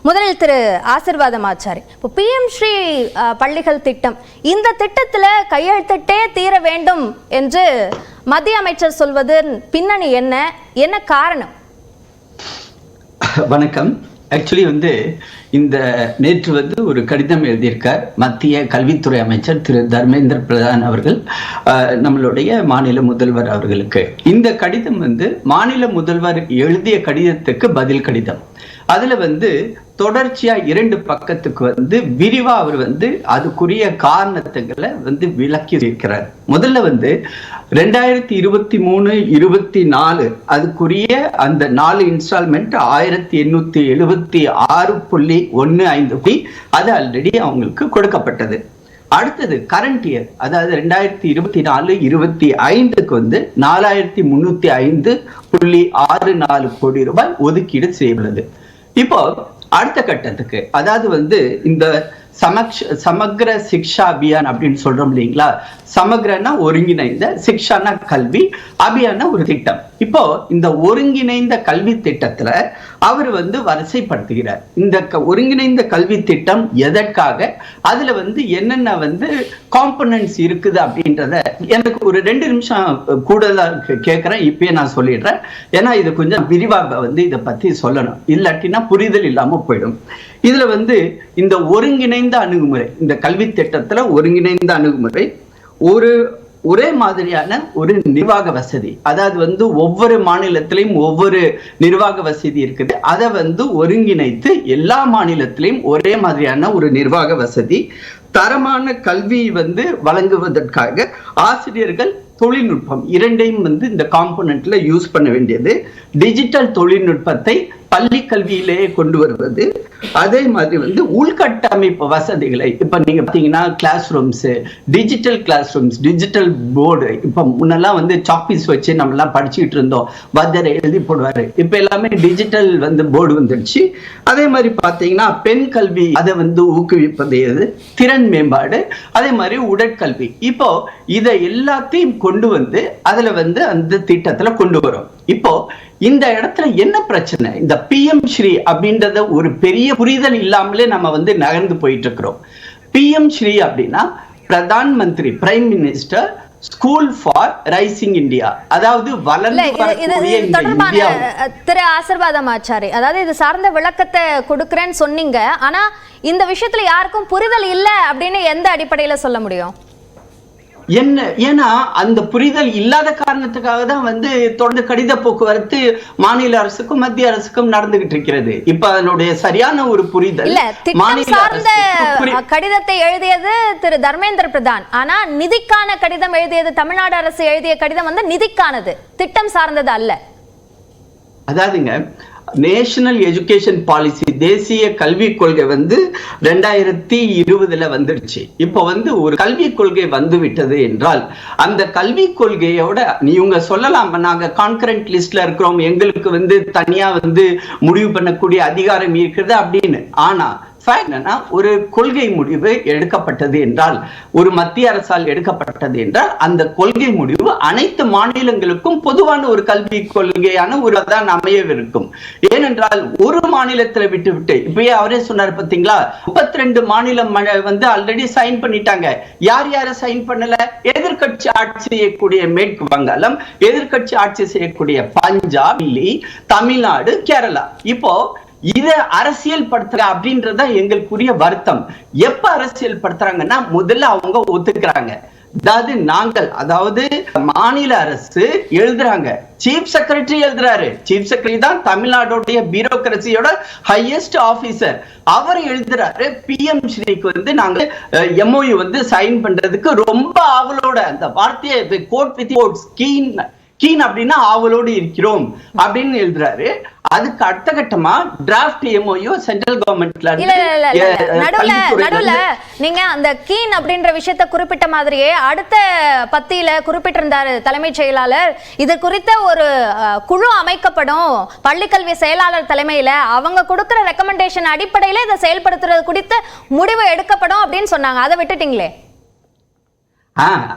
முதலில் திரு ஆசீர்வாதம் ஆச்சாரி, இப்போ PM ஸ்ரீ பள்ளிகள் திட்டம், இந்த திட்டத்தில் கையெழுத்திட்டே தீர வேண்டும் என்று மத்திய அமைச்சர் சொல்வது பின்னணி என்ன காரணம்? வணக்கம். ஆக்சுவலி இந்த நேற்று ஒரு கடிதம் எழுதியிருக்கார் மத்திய கல்வித்துறை அமைச்சர் திரு தர்மேந்திர பிரதான் அவர்கள் நம்மளுடைய மாநில முதல்வர் அவர்களுக்கு. இந்த கடிதம் மாநில முதல்வர் எழுதிய கடிதத்துக்கு பதில் கடிதம். அதுல தொடர்ச்சியா 2 பக்கத்துக்கு விரிவா அவர் அதுக்குரிய காரணத்துகளை விளக்கி இருக்கிறார். முதல்ல 2023-24 அதுக்குரிய அந்த 4 இன்ஸ்டால்மெண்ட் 1876.15 அது ஆல்ரெடி அவங்களுக்கு கொடுக்கப்பட்டது. அடுத்தது கரண்ட் இயர், அதாவது 2024-25க்கு 4305.64 கோடி ரூபாய் ஒதுக்கீடு செய்யப்பட்டது. இப்போ அடுத்த கட்டத்துக்கு, அதாவது இந்த சமக்ர சிக்ஷா அபியான் அப்படின்னு சொல்றோம் இல்லைங்களா. சமக்ரனா ஒருங்கிணைந்த, சிக்ஷானா கல்வி, அபியானா ஒரு திட்டம். இப்போ இந்த ஒருங்கிணைந்த கல்வி திட்டத்துல அவர் வரிசைப்படுத்துகிறார். இந்த ஒருங்கிணைந்த கல்வி திட்டம் எதற்காக, அதுல என்னென்ன காம்பனன்ட்ஸ் இருக்குது அப்படின்றத எனக்கு ஒரு 2 நிமிஷம் கூடுதலா கேட்கிறேன். இப்பயே நான் சொல்லிடுறேன், ஏன்னா இது கொஞ்சம் விரிவாக இதை பத்தி சொல்லணும், இல்லாட்டினா புரிதல் இல்லாம போயிடும். இதுல இந்த ஒருங்கிணைந்த அணுகுமுறை, இந்த கல்வி திட்டத்துல ஒருங்கிணைந்த அணுகுமுறை, ஒரே மாதிரியான ஒரு நிர்வாக வசதி, அதாவது ஒவ்வொரு மாநிலத்திலையும் ஒவ்வொரு நிர்வாக வசதி இருக்குது, அதை ஒருங்கிணைத்து எல்லா மாநிலத்திலையும் ஒரே மாதிரியான ஒரு நிர்வாக வசதி, தரமான கல்வி வழங்குவதற்காக ஆசிரியர்கள், தொழில்நுட்பம் இரண்டையும் இந்த காம்போனன்ட்ல யூஸ் பண்ண வேண்டியது, டிஜிட்டல் தொழில்நுட்பத்தை பள்ளி கல்வியிலேயே கொண்டு வருவது, அதே மாதிரி உள்கட்டமைப்பு வசதிகளை, இப்ப நீங்க பாத்தீங்கன்னா class rooms, digital class rooms, digital board, இப்ப முன்னெல்லாம் சாப்பீஸ் வச்சு நம்ம எல்லாம் படிச்சுட்டு இருந்தோம், பத்தரை எழுதி போடுவாரு, இப்ப எல்லாமே டிஜிட்டல் போர்டு வந்துடுச்சு. அதே மாதிரி பாத்தீங்கன்னா பெண் கல்வி, அதை ஊக்குவிப்பது எது, திறன் மேம்பாடு, அதே மாதிரி உடற்கல்வி. இப்போ இதை எல்லாத்தையும் கொண்டு அதுல அந்த திட்டத்துல கொண்டு வரும். இப்போ இந்த இடத்துல என்ன பிரச்சனை, இந்த PM ஸ்ரீ அப்படின்றத ஒரு பெரிய புரிதல் இல்லாமலே நம்ம நகர்ந்து போயிட்டு இருக்கிறோம். PM ஸ்ரீ அப்படின்னா Pradhan Mantri, prime minister school for rising India, அதாவது வளர்ந்து வரக்கூடிய இந்தியா. திரு ஆசீர்வாதம் ஆச்சாரி, அதாவது இது சார்ந்த விளக்கத்தை கொடுக்கிறேன்னு சொன்னீங்க, ஆனா இந்த விஷயத்துல யாருக்கும் புரிதல் இல்லை அப்படின்னு எந்த அடிப்படையில சொல்ல முடியும்? ஏன்னா அந்த புரிதல் இல்லாத காரணத்துக்காக தான் தொடர்ந்து கடித போக்குவரத்து மாநில அரசுக்கும் மத்திய அரசுக்கும் நடந்துகிட்டு இருக்கிறது. இப்ப அதனுடைய சரியான ஒரு புரிதல் கடிதத்தை எழுதியது திரு தர்மேந்திர பிரதான், ஆனா நிதிக்கான கடிதம் எழுதியது தமிழ்நாடு அரசு எழுதிய கடிதம் நிதிக்கானது, திட்டம் சார்ந்தது அல்ல. அதாவதுங்க, நேஷனல் எஜுகேஷன் பாலிசி, தேசிய கல்விக் கொள்கை 2020 வந்துருச்சு. இப்போ ஒரு கல்விக் கொள்கை விட்டது என்றால் அந்த கல்விக் கொள்கையோட நீங்க சொல்லலாம், நாங்க கான்கரண்ட் லிஸ்ட்ல இருக்கிறோம், எங்களுக்கு தனியா முடிவு பண்ணக்கூடிய அதிகாரம் இருக்கிறது அப்படின்னு. ஆனா ஒரு கொள்கை முடிவு எடுக்கப்பட்டது என்றால், ஒரு மத்திய அரசால் எடுக்கப்பட்டது என்றால், அந்த கொள்கை முடிவு அனைத்து மாநிலங்களுக்கும் பொதுவான ஒரு கல்வி கொள்கையான ஒரு தான் அமையவிருக்கும். ஏனென்றால் ஒரு மாநிலத்தில் விட்டு இப்பயே அவரே சொன்னார் பாத்தீங்களா, 32 மாநிலம் ஆல்ரெடி சைன் பண்ணிட்டாங்க. யார் சைன் பண்ணல? எதிர்கட்சி ஆட்சி செய்யக்கூடிய மேற்கு வங்காளம், எதிர்கட்சி ஆட்சி செய்யக்கூடிய பஞ்சாப், டெல்லி, தமிழ்நாடு, கேரளா. இப்போ இத அரசியல் படுத்துற அப்படின்றத எங்களுக்குரிய வருத்தம். எப்ப அரசியல் படுத்துறாங்கன்னா, முதல்ல அவங்க ஒத்துக்கிறாங்க. அதாவது மாநில அரசு எழுதுறாங்க, சீஃப் செக்ரட்டரி எழுதுறாரு. சீஃப் செக்ரட்டரி தான் தமிழ்நாடுடைய பியூரோக்ரசியோட ஹையஸ்ட் ஆபீசர். அவர் எழுதுறாரு, PM ஸ்ரீக்கு நாங்க MOU சைன் பண்றதுக்கு ரொம்ப ஆவலோட, அந்த வார்த்தையை கோட் வித் கோட்ஸ், கீன் அப்படின்னா ஆவலோடு இருக்கிறோம் அப்படின்னு எழுதுறாரு. அதுக்கு அடுத்த கட்டமா டிராஃப்ட் MOU சென்ட்ரல் கவர்மெண்ட்ல நடுவுல நீங்க அந்த கீன் அப்படின்ற விஷயத்தை குறிப்பிட்ட மாதிரியே அடுத்த பத்தியில குறிப்பிட்டிருந்தாரு தலைமைச் செயலாளர், இது குறித்த ஒரு குழு அமைக்கப்படும் பள்ளிக்கல்வி செயலாளர் தலைமையில, அவங்க கொடுக்கிற ரெக்கமெண்டேஷன் அடிப்படையில இதை செயல்படுத்துறது குறித்த முடிவு எடுக்கப்படும் அப்படின்னு சொன்னாங்க. அதை விட்டுட்டீங்களே?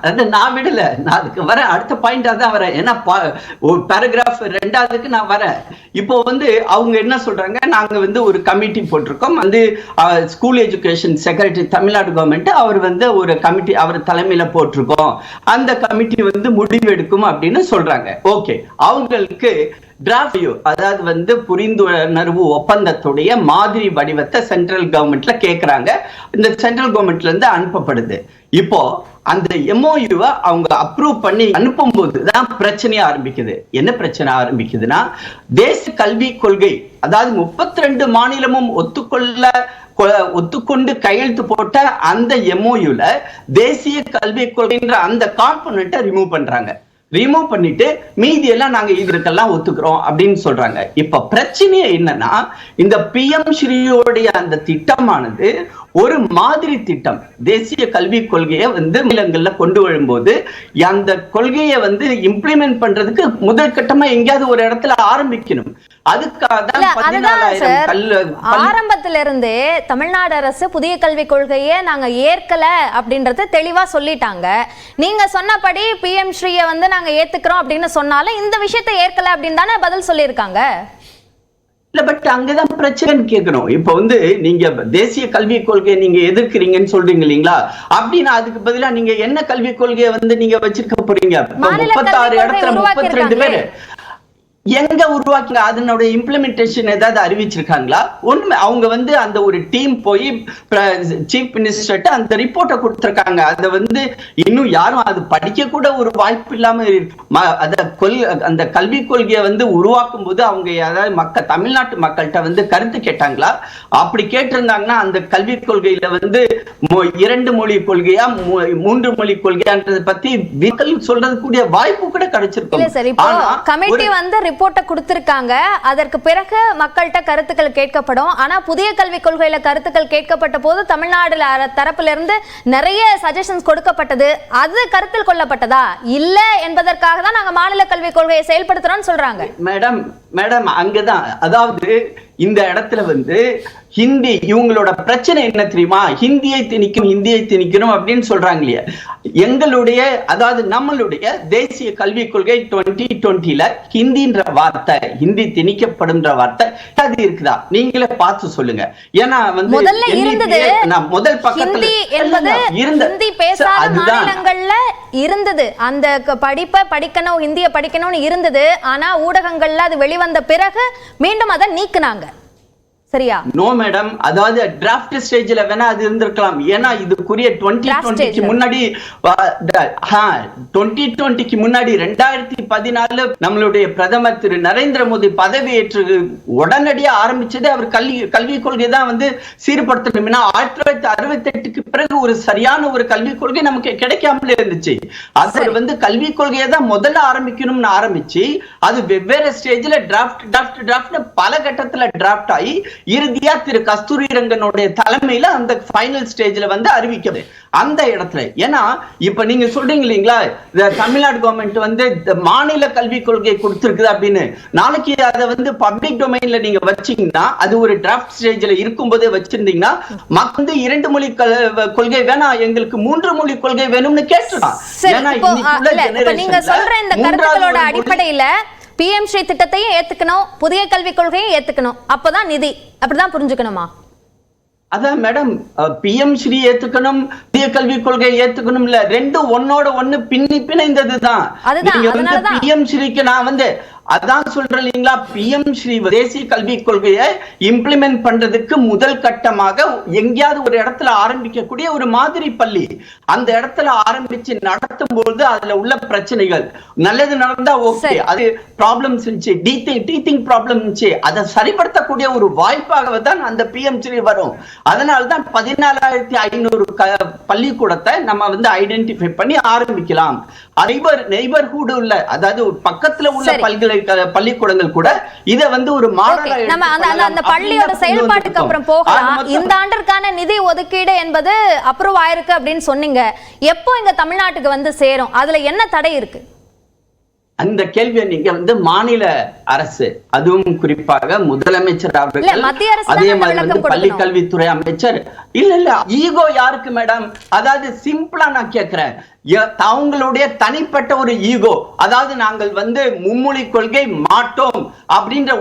அது நான் விடல, நான் அதுக்கு வரேன், அடுத்த பாயிண்டா தான் வரேன். ஏன்னா ஒரு பேராகிராஃப் 2வது நான் வரேன். இப்போ அவங்க என்ன சொல்றாங்க, நாங்க ஒரு கமிட்டி போட்டிருக்கோம், school education secretary Tamil Nadu government அவர் ஒரு கமிட்டி அவர் தலைமையில போட்டிருக்கோம், அந்த கமிட்டி முடிவு எடுக்கும் அப்படின்னு சொல்றாங்க. ஓகே, அவங்களுக்கு டிராஃப்ட், அதாவது புரிந்துணர்வு ஒப்பந்தத்துடைய மாதிரி வடிவத்தை சென்ட்ரல் கவர்மெண்ட்ல கேக்குறாங்க. இந்த சென்ட்ரல் கவர்மெண்ட்ல இருந்து அனுப்பப்படுது. இப்போ அந்த எம்ஓயுவை அவங்க அப்ரூவ் பண்ணி அனுப்பும் போதுதான் பிரச்சனையா ஆரம்பிக்குது. என்ன பிரச்சனை ஆரம்பிக்குதுன்னா, தேசிய கல்வி கொள்கை, அதாவது 32 மாநிலமும் ஒத்துக்கொண்டு கையெழுத்து போட்ட அந்த எம்ஓயுல தேசிய கல்வி கொள்கைன்ற அந்த காம்பனண்ட்டை ரிமூவ் பண்றாங்க. ரிமூவ் பண்ணிட்டு மீதி எல்லாம் நாங்க இதற்கெல்லாம் ஒத்துக்கிறோம் அப்படின்னு சொல்றாங்க. இப்ப பிரச்சனையே என்னன்னா, இந்த PM ஸ்ரீயோடைய அந்த திட்டமானது ஒரு மாதிரி திட்டம். தேசிய கல்வி கொள்கையை மாநிலங்கள்ல கொண்டு வரும்போது அந்த கொள்கையை இம்ப்ளிமெண்ட் பண்றதுக்கு முதல் கட்டமா எங்கேயாவது ஒரு இடத்துல ஆரம்பிக்கணும். அதுக்காக தான் 14,000 ஆரம்பத்தில இருந்தே தமிழ்நாடு அரசு புதிய கல்விக் கொள்கையை நாங்க ஏற்கல அப்படின்றத தெளிவா சொல்லிட்டாங்க. நீங்க சொன்னபடி PM ஸ்ரீயை நாங்க ஏத்துக்கிறோம் அப்படின்னு சொன்னாலும் இந்த விஷயத்தை ஏற்கல அப்படின்னு தானே பதில் சொல்லியிருக்காங்க. இல்ல, பட் அங்கதான் பிரச்சனைன்னு கேட்கணும். இப்ப நீங்க தேசிய கல்விக் கொள்கையை நீங்க எதிர்க்கிறீங்கன்னு சொல்றீங்க இல்லீங்களா, அப்படின்னா அதுக்கு பதிலா நீங்க என்ன கல்விக் கொள்கையை நீங்க வச்சிருக்க போறீங்க? 36 இடத்துல 32 பேரு எங்க உருவாக்கல, அதனுடைய இம்ப்ளிமெண்டேஷன் ஏதாவது அறிவிச்சிருக்காங்களா? ஒண்ணுமே. அவங்க அந்த ஒரு டீம் போய் சீஃப் மினிஸ்டர்ட்ட அந்த ரிப்போர்ட்டை கொடுத்திருக்காங்க. அதை இன்னும் யாரும் அது படிக்க கூட ஒரு வாய்ப்பு இல்லாம அந்த கல்விக் கொள்கையை உருவாக்கும் போது அவங்க ஏதாவது தமிழ்நாட்டு மக்கள்கிட்ட கருத்து கேட்டாங்களா? அப்படி கேட்டிருந்தாங்கன்னா அந்த கல்விக் கொள்கையில 2 மொழி கொள்கையா 3 மொழி கொள்கையான்றதை பத்தி சொல்றது கூடிய வாய்ப்பு கூட கிடைச்சிருக்கும். ரிப்போர்ட்டை கொடுத்திருக்காங்க. அதற்கு பிறகு மக்கள்கிட்ட கருத்துக்கள் கேட்கப்படும். ஆனா புதிய கல்விக் கொள்கையில கருத்துக்கள் கேட்கப்பட்ட போது தமிழ்நாடு தரப்புல இருந்து நிறைய சஜஷன்ஸ் கொடுக்கப்பட்டது. அது கருத்தில் கொள்ளப்பட்டதா இல்ல என்பதற்காக தான் நாங்க மாநில கல்விக் கொள்கையை செயல்படுத்துறோம்னு சொல்றாங்க. மேடம் அங்கதான், அதாவது இந்த இடத்துல ஹிந்தி, இவங்களோட பிரச்சனை என்ன தெரியுமா? ஹிந்தியை திணிக்கணும் அப்படின்னு சொல்றாங்க இல்லையா. எங்களுடைய, அதாவது நம்மளுடைய தேசிய கல்விக் கொள்கை 2020ல ஹிந்தின்ற வார்த்தை, ஹிந்தி திணிக்கப்படும்ன்ற வார்த்தை அது இருக்குதா? நீங்களே பார்த்து சொல்லுங்க. ஏன்னா முதல்ல இருந்தது, முதல் பக்கத்துல ஹிந்தி பேசாத மாநிலங்கள்ல இருந்தது, அந்த படிப்பை படிக்கணும், ஹிந்தியை படிக்கணும்னு இருந்தது. ஆனா ஊடகங்கள்ல அது வெளிவந்த பிறகு மீண்டும் அதை நீக்குனாங்க. சரியா? நோ மேடம், அதாவது டிராஃப்ட் ஸ்டேஜ்ல வேணா அது இருந்திருக்கலாம். ஏன்னா இதுக்குரிய 2020க்கு முன்னாடி 2014 நம்மளுடைய பிரதமர் திரு நரேந்திர மோடி பதவியேற்று உடனடியா ஆரம்பிச்சது அவர் கல்விக் கொள்கை தான் சீர்படுத்தணும். 1968க்கு பிறகு ஒரு சரியான ஒரு கல்விக் கொள்கை நமக்கு கிடைக்காமலே இருந்துச்சு. அது கல்விக் கொள்கையை தான் முதல்ல ஆரம்பிக்கணும்னு ஆரம்பிச்சு அது வெவ்வேறு ஸ்டேஜ்ல டிராஃப்ட் பல கட்டத்துல டிராஃப்ட் ஆகி இறுதியா திரு கஸ்தூரி ரங்கனுடைய தலைமையில அந்த ஃபைனல் ஸ்டேஜ்ல அறிவிக்கிறது அந்த இடத்துல. ஏன்னா இப்ப நீங்க சொல்றீங்க இல்லீங்களா, தமிழ்நாடு கவர்மெண்ட் மாநில கல்விக் கொள்கை கொடுத்திருக்குது அப்படின்னு. நாளைக்கு அதை பப்ளிக் டொமைன்ல நீங்க வச்சீங்கன்னா, அது ஒரு டிராஃப்ட் ஸ்டேஜ்ல இருக்கும்போதே வச்சிருந்தீங்கன்னா, 2 மொழி கொள்கை வேணா, எங்களுக்கு 3 மொழி கொள்கை வேணும்னு கேட்டுலாம். ஏன்னா நீங்க சொல்ற இந்த கருத்துக்களோட அடிப்படையில PM ஸ்ரீ திட்டத்தையும் ஏத்துக்கணும், புதிய கல்விக் கொள்கையும் ஏத்துக்கணும், அப்பதான் நிதி, அப்படிதான் புரிஞ்சுக்கணுமா? அதான் மேடம், PM ஸ்ரீ ஏத்துக்கணும், புதிய கல்விக் கொள்கை ஏத்துக்கணும் இல்ல, ரெண்டும் ஒன்னோட ஒண்ணு பிணைந்ததுதான். PM ஸ்ரீக்கு நான் அதான் சொல்றேன் இல்லைங்களா, PM ஸ்ரீ தேசிய கல்விக் கொள்கையை இம்ப்ளிமெண்ட் பண்றதுக்கு முதல் கட்டமாக எங்கேயாவது ஒரு இடத்துல ஆரம்பிக்கக்கூடிய ஒரு மாதிரி பள்ளி, அந்த இடத்துல ஆரம்பிச்சு நடத்தும் போது அதுல உள்ள பிரச்சனைகள், நல்லது நடந்தா ஓகே, அது ப்ராப்ளம்ஸ் இருந்துச்சு, டீத்திங் ப்ராப்ளம் இருந்துச்சு, அதை சரிப்படுத்தக்கூடிய ஒரு வாய்ப்பாக தான் அந்த PM ஸ்ரீ வரும். அதனால்தான் 14,500 பள்ளிக்கூடத்தை நம்ம ஐடென்டிஃபை பண்ணி ஆரம்பிக்கலாம். நெய்பர்ஹுட் உள்ள, அதாவது பக்கத்துல உள்ள பள்ளிக்கூடங்கள் கூட இதை ஒரு மாடலா அந்த பள்ளியோட செயல்பாட்டுக்கு அப்புறம் போகலாம். இந்த ஆண்டிற்கான நிதி ஒதுக்கீடு என்பது அப்ரூவ் ஆயிருக்கு அப்படின்னு சொன்னீங்க. எப்போ இங்க தமிழ்நாட்டுக்கு சேரும்? அதுல என்ன தடை இருக்கு? அந்த கேள்வியை நீங்க மாநில அரசு, அதுவும் குறிப்பாக முதலமைச்சர் அவர்கள், மத்திய அரசு அதே மாதிரி பள்ளி கல்வித்துறை அமைச்சர், இல்ல ஈகோ யாருக்கு மேடம்? அதாவது சிம்பிளா நான் கேட்கிறேன், அவங்களுடைய தனிப்பட்ட ஒரு ஈகோ, அதாவது நாங்கள் மும்மொழி கொள்கை மாட்டோம் அப்படின்ற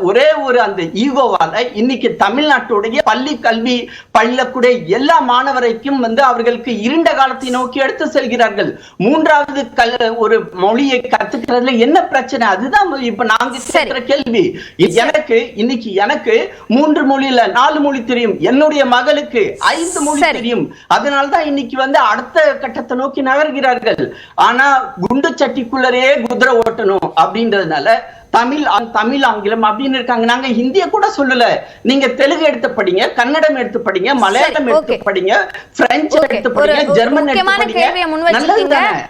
ஒரே ஒரு அந்த ஈகோவால இன்னைக்கு தமிழ்நாட்டுடைய பள்ளி கல்வி பள்ளக்கூடிய எல்லா மாணவரைக்கும் அவர்களுக்கு இருண்ட காலத்தை நோக்கி எடுத்து செல்கிறார்கள். மூன்றாவது ஒரு மொழியை கத்துக்கிறதுல என்ன பிரச்சனை? அதுதான் இப்ப நாங்க கேட்கிற கேள்வி. இன்னைக்கு எனக்கு 3 மொழி இல்ல 4 மொழி தெரியும், என்னுடைய மகளுக்கு 5 மொழி தெரியும். அதனால்தான் இன்னைக்கு அடுத்த கட்டத்தை நோக்கி நகர்கிறார்கள். ஆனா குண்டு சட்டிக்குள்ளரே குதிரை ஓட்டணும் அப்படின்றதுனால தமிழ் ஆங்கிலம் அப்படின்னு இருக்காங்க. நாங்க ஹிந்திய கூட சொல்லல, நீங்க தெலுங்கு எடுத்து படிங்க, கன்னடம் எடுத்து படிங்க, மலையாளம் எடுத்து படிங்க, பிரெஞ்சு எடுத்து படிங்க, ஜெர்மன் எடுத்து படிங்க, நல்லதுதானே?